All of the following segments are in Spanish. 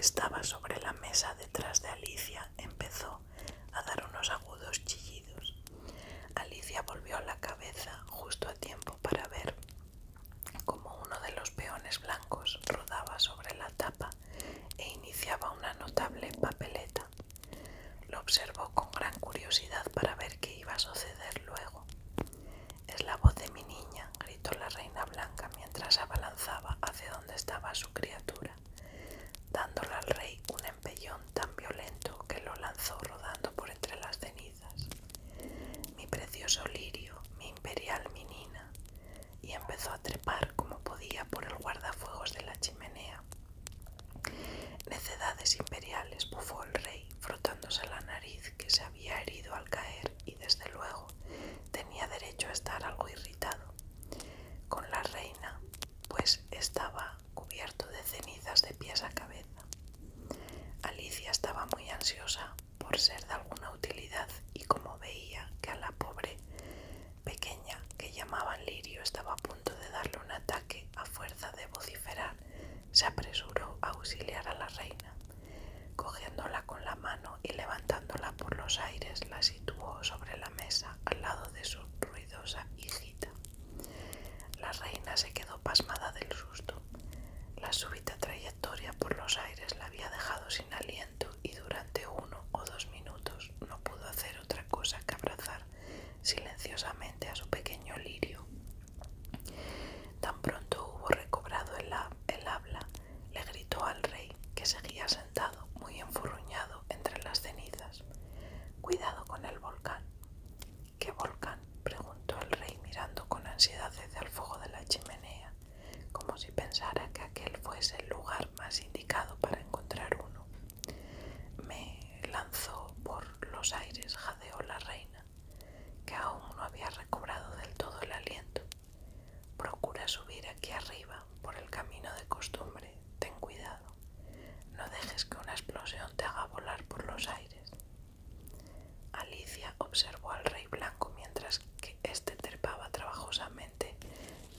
estaba sobre la mesa detrás de Alicia empezó a dar unos agudos chillidos. Alicia volvió la cabeza justo a tiempo para ver cómo uno de los peones blancos rodaba sobre la tapa e iniciaba una notable papeleta. Lo observó con gran curiosidad para ver qué iba a suceder luego. «Es la voz de mi niña», gritó la reina blanca mientras se abalanzaba hacia donde estaba su criatura, dándole al rey un empellón tan violento que lo lanzó rodando por entre las cenizas. «Mi precioso lirio, mi imperial menina», y empezó a trepar como podía por el guardafuegos de la chimenea. «Necedades imperiales», bufó el rey, frotándose la nariz que se había herido al caer, y desde luego tenía derecho a estar algo irritado con la reina, pues estaba cubierto de cenizas de pies a cabeza. Alicia estaba muy ansiosa por ser de alguna utilidad, y como veía que a la pobre pequeña que llamaban Lirio estaba a punto de darle un ataque a fuerza de vociferar, se apresuró a auxiliar a la reina. Cogiéndola con la mano y levantándola por los aires, la situó sobre la mesa al lado de su ruidosa hijita. La reina se quedó pasmada del susto. La súbita trayectoria por los aires la había dejado sin aliento y durante 1 o 2 minutos no pudo hacer otra cosa que abrazar silenciosamente a su pequeño lirio. Tan pronto hubo recobrado el habla, le gritó al rey, que seguía sentado muy enfurruñado entre las cenizas: «Cuidado con el volcán». «¿Qué volcán?», preguntó el rey mirando con ansiedad hacia el fuego de la chimenea, como si pensara que aquel fuese el lugar más indicado para encontrar uno. «Me lanzó por los aires», jadeó la reina, que aún no había recobrado del todo el aliento. «Procura subir aquí arriba por el camino de costumbre. Ten cuidado. No dejes que una explosión te haga volar por los aires». Alicia observó al rey blanco mientras que éste trepaba trabajosamente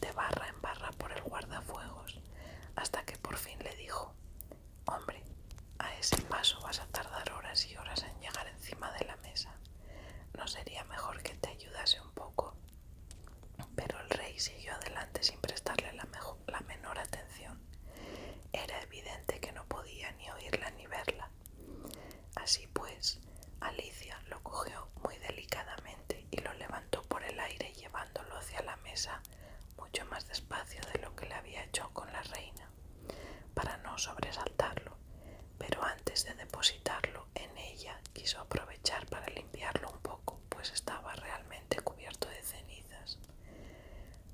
de barra en barra por el guardafuegos, hasta que por fin le dijo: «Hombre, a ese paso vas a tardar horas y horas en llegar encima de la mesa. ¿No sería mejor que te ayudase un poco?». Pero el rey siguió adelante sin prestarle la menor atención. Era evidente que no podía ni oírla ni verla. Así pues, Alicia lo cogió muy delicadamente y lo levantó por el aire, llevándolo hacia la mesa mucho más despacio de lo que le había hecho con la reina, para no sobresaltarlo, pero antes de depositarlo en ella quiso aprovechar para limpiarlo un poco, pues estaba realmente cubierto de cenizas.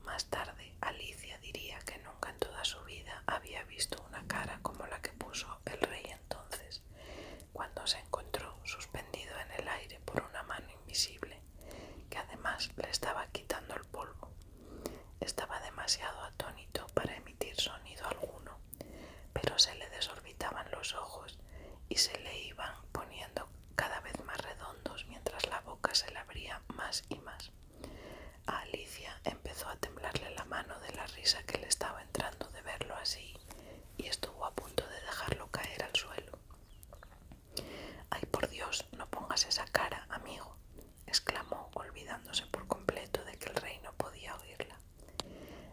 Más tarde, Alicia diría que nunca en toda su vida había visto una cara como la que puso el rey entonces, cuando se encontró suspendido en el aire por una mano invisible, que además le estaba quitando el polvo. Estaba demasiado atónito para emitir sonido alguno, pero se le desorbitaban los ojos y se le iban poniendo cada vez más redondos mientras la boca se le abría más y más. A Alicia empezó a temblarle la mano de la risa que le estaba entrando de verlo así, y estuvo a punto de dejarlo caer al suelo. «Ay, por Dios, no pongas esa cara, amigo», exclamó, olvidándose por completo de que el rey no podía oírla.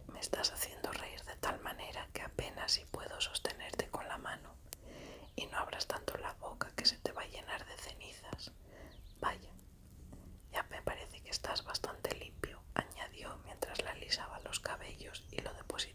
«Me estás haciendo reír de tal manera que apenas si puedo sostenerte con la mano, y no abras tanto la boca que se te va a llenar de cenizas. Vaya, ya me parece que estás bastante limpio», añadió mientras le alisaba los cabellos y lo depositaba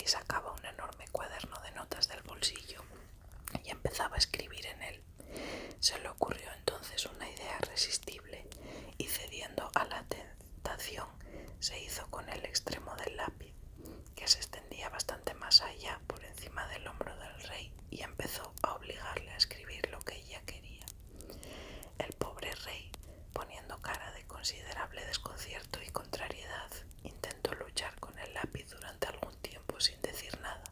y sacaba un enorme cuaderno de notas del bolsillo y empezaba a escribir en él. Se le ocurrió entonces una idea irresistible y, cediendo a la tentación, se hizo con el extremo del lápiz, que se extendía bastante más allá por encima del hombro del rey, y empezó a obligarle a escribir lo que ella quería. El pobre rey, poniendo cara de considerable desconcierto y contrariedad, intentó luchar con el lápiz durante algún tiempo sin decir nada,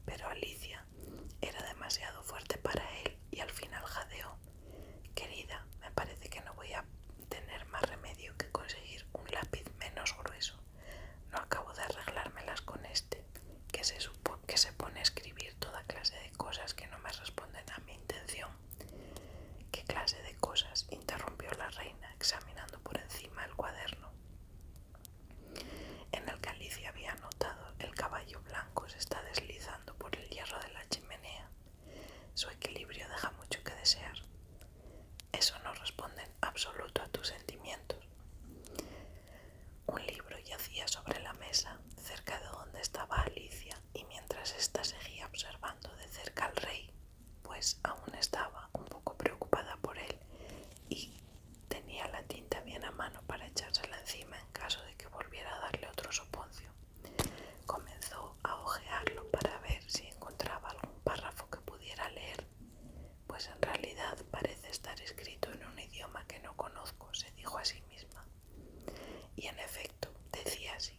pero Alicia era demasiado fuerte para él y al final jadeó: «Querida, me parece que no voy a tener más remedio que conseguir un lápiz menos grueso. No acabo de arreglármelas con este, que se pone a escribir toda clase de cosas que no me responden a mi intención». «¿Qué clase de cosas?», interrumpió la reina, examinando por encima el cuaderno, en el que Alicia había anotado: «El caballo blanco se está deslizando por el hierro de la chimenea. Su equilibrio deja mucho que desear. Eso no responde en absoluto a tus sentimientos». Un libro yacía sobre la mesa, cerca de donde estaba Alicia, y mientras ésta seguía observando de cerca al rey, pues aún estaba un poco preocupada por él y tenía la tinta bien a mano para echársela encima en caso de que volviera a darle otro soponcio, comenzó a hojearlo para ver si encontraba algún párrafo que pudiera leer. «Pues en realidad parece estar escrito en un idioma que no conozco», se dijo a sí misma. Y en efecto, decía así.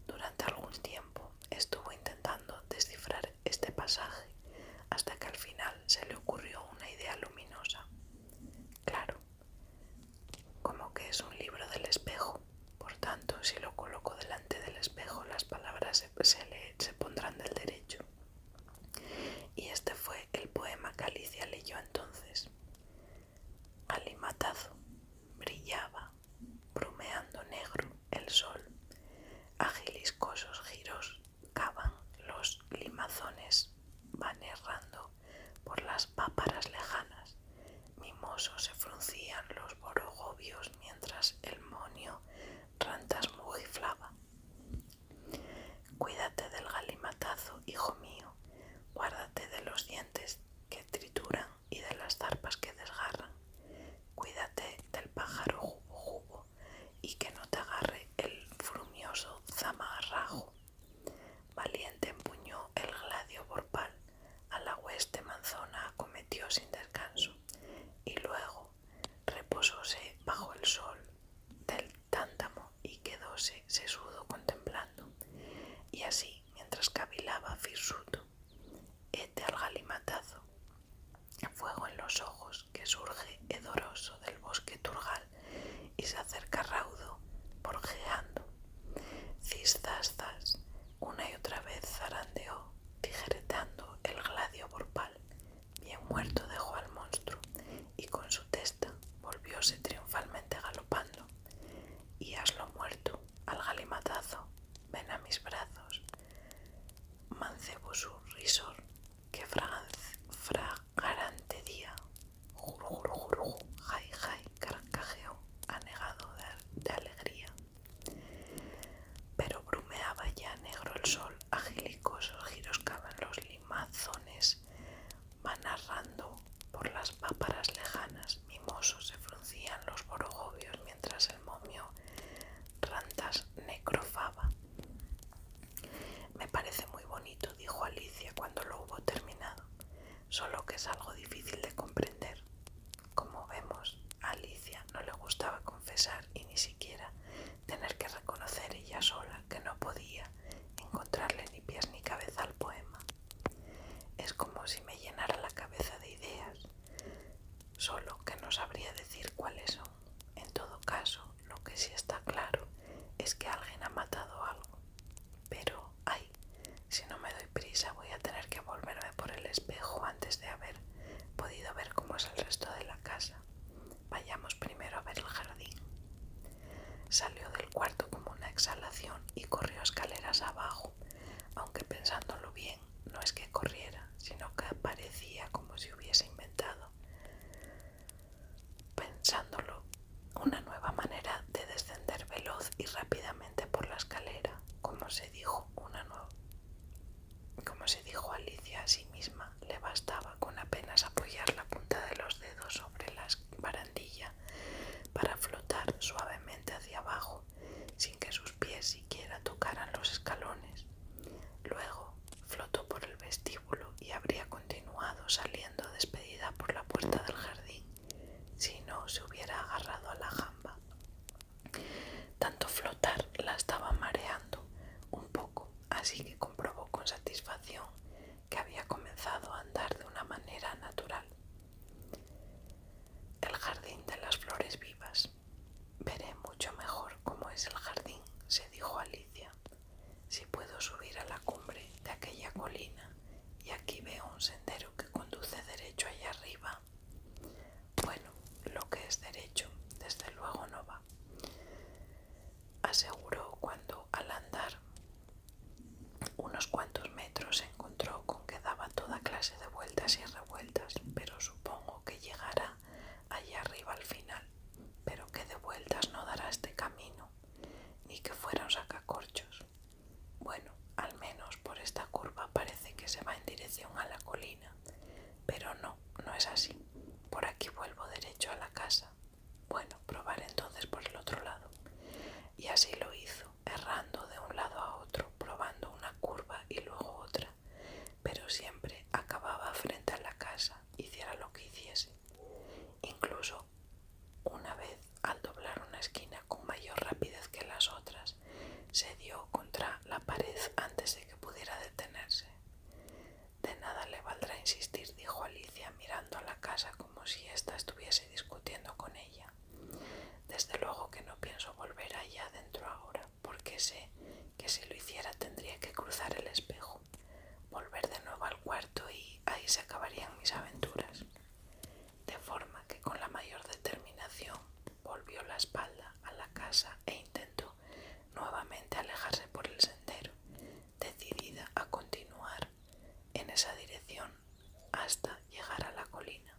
Durante algún tiempo estuvo intentando descifrar este pasaje hasta que al final se le ocurrió una idea luminosa. Claro, como que es un libro del espejo, por tanto, si lo coloco delante del espejo, las palabras se pondrán del derecho. Y este fue el poema que Alicia leyó entonces. Galimatazo. Brillaba, brumeando negro, el sol. Agiliscosos giros cavan los limazones, van errando por las páparas lejanas. Mimosos se fruncían los borogovios mientras el monio rantas mugiflaba. Cuídate del galimatazo, hijo mío, guárdate de los dientes que trituran y de las zarpas que desgarran. Cuídate del pájaro jubo y que no te agarre el frumioso zamarrajo. Valiente empuñó el gladio borpal, a la hueste manzona acometió sin descanso, y luego reposóse bajo el sol del tántamo y quedóse sesudo contemplando. Y así, mientras cavilaba Firsuto, hete al galimatazo, fuego en los ojos que surge hedoroso del bosque turgal y se acerca raudo, porjeando. Zas, una y otra vez zarandeó, tijereteando el gladio borpal. Bien muerto dejó al monstruo y con su testa volvióse triunfalmente galopando. Y haslo muerto al galimatazo, ven a mis brazos. Mancebo su risor, que fragarante día. Juru, jai, carcajeó, anegado de alegría. Pero brumeaba ya negro el sol, agilicosos giroscaban los limazones, van narrando por las páparas lejanas, mimosos se fruncían los borogovios mientras el momio rantas necrofaba. «Me parece muy bonito», dijo Alicia cuando lo hubo terminado, «solo que es algo difícil de comprender». Como vemos, a Alicia no le gustaba confesar y ni siquiera tener que reconocer ella sola que no podía encontrarle ni pies ni cabeza al poema. «Es como si me llenara la cabeza de ideas, solo que no sabría decir cuáles son. En todo caso, lo que sí está claro es que alguien ha matado algo. Pero, ay, si no me doy prisa voy a tener que volverme por el espejo antes de haber satisfacción que había comenzado a andar de una manera natural. El jardín de las flores vivas. Veré mucho mejor cómo es el jardín, se dijo Alicia, si puedo subir a la cumbre de aquella colina y aquí veo un sendero que conduce derecho allá arriba. Bueno, lo que es derecho, desde luego no va, aseguró cuando al andar unos cuantos metros se encontró con que daba toda clase de vueltas y revueltas, pero supongo que llegará allá arriba al final. Pero que de vueltas no dará este camino, ni que fuera un sacacorchos. Bueno, al menos por esta curva parece que se va en dirección a la colina, pero no es así. Por aquí vuelvo derecho a la casa. Bueno, probaré entonces por el otro lado. Y así lo hizo, errando de un lado a otro, probando una curva y luego otra, pero siempre acababa frente a la casa, hiciera lo que hiciese. Incluso una vez, al doblar una esquina con mayor rapidez que las otras, se dio contra la pared antes de que pudiera detenerse. De nada le valdrá insistir, dijo Alicia, mirando a la casa como si ésta estuviese discutiendo con ella. Desde luego que no pienso volver allá dentro ahora, porque sé que si lo hiciera tendría que cruzar el espejo, volver de nuevo al cuarto y ahí se acabarían mis aventuras. De forma que con la mayor determinación volvió la espalda a la casa e intentó nuevamente alejarse por el sendero, decidida a continuar en esa dirección hasta llegar a la colina.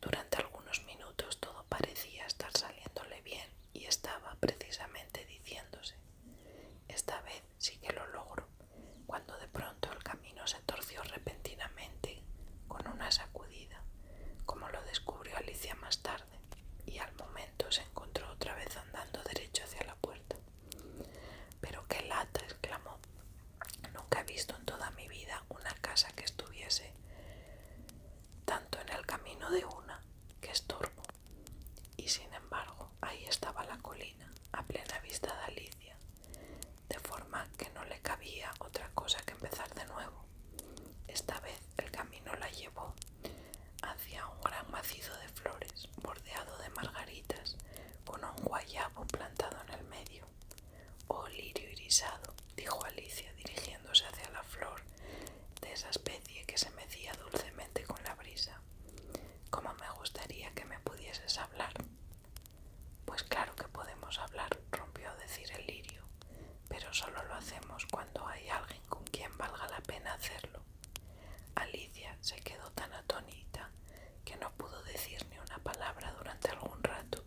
Durante algunos minutos todo parecía estar saliéndole bien y estaba precisamente diciéndose: esta vez sí que lo logro, cuando de pronto el camino se torció repentinamente con una sacudida, como lo descubrió Alicia más tarde, y al momento se encontró otra vez andando derecho hacia la puerta. «¡Pero qué lata!», exclamó. «Nunca he visto en toda mi vida una casa que estuviese tanto en el camino de una. ¡Qué estorbo!». Y sin embargo, ahí estaba la colina, a plena vista de Alicia, de forma que no le cabía otra cosa que empezar de nuevo. Esta vez el camino la llevó hacia un gran macizo de flores, bordeado de margaritas, con un guayabo plantado en el medio. «Oh, lirio irisado», dijo Alicia, dirigiéndose hacia la flor de esa especie que se mecía dulcemente con la brisa. «¿Cómo me gustaría que me pudieses hablar?». «Pues claro que podemos hablar», rompió a decir el lirio, «pero solo lo hacemos cuando hay alguien con quien valga la pena hacerlo». Alicia se quedó tan atónita que no pudo decir ni una palabra durante algún rato.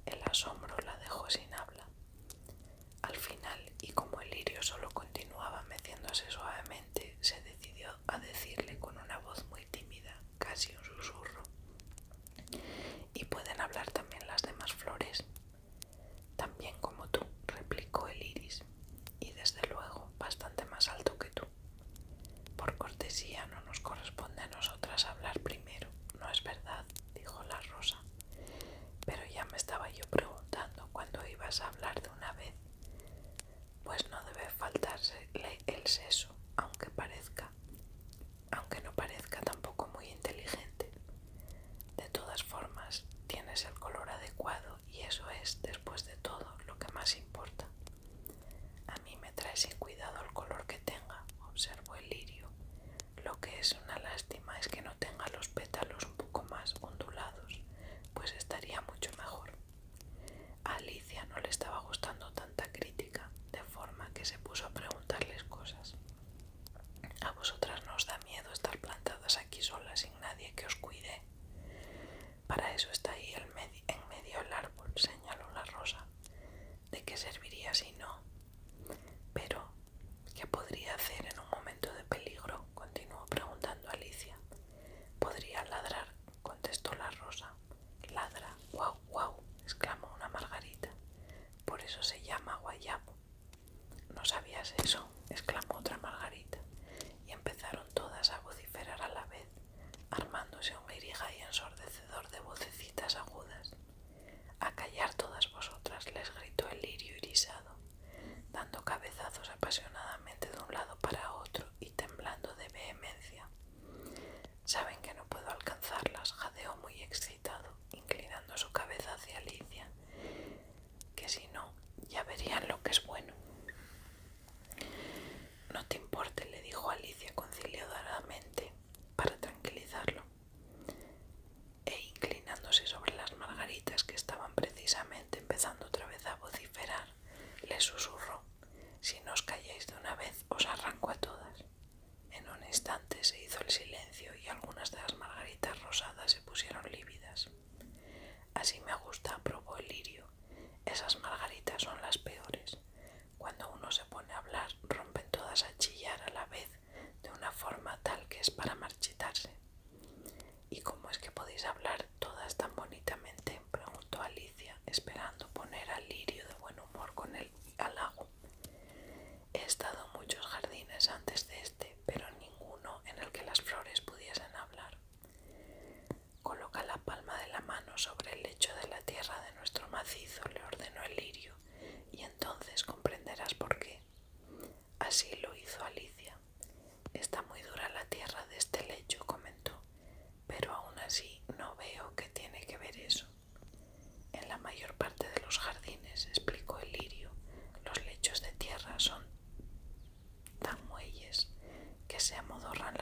El asombro la dejó sin habla. Al final, y como el lirio solo continuaba meciéndose suavemente, se decidió a decirle con una voz muy tímida, casi un susurro: «¿Y pueden hablar también las demás flores?». «También como tú», replicó el iris, «y desde luego bastante más alto que tú. Por cortesía no nos corresponde a nosotras hablar primero, ¿no es verdad?», dijo la rosa. «Pero ya me estaba yo preguntando cuándo ibas a hablar de una vez. Pues no debe faltársele el seso, aunque no parezca tampoco muy inteligente. De todas formas, tienes el color adecuado y eso es, después de todo, lo que más importa». «A mí me trae sin cuidado el color que tenga», observó el lirio. «Lo que es una lástima es que no tenga los pétalos un poco más ondulados, pues estaría mucho mejor». A Alicia no le estaba gustando Está muy dura la tierra de este lecho, comentó, pero aún así no veo qué tiene que ver eso. En la mayor parte de los jardines, explicó el lirio, los lechos de tierra son tan muelles que se amodorran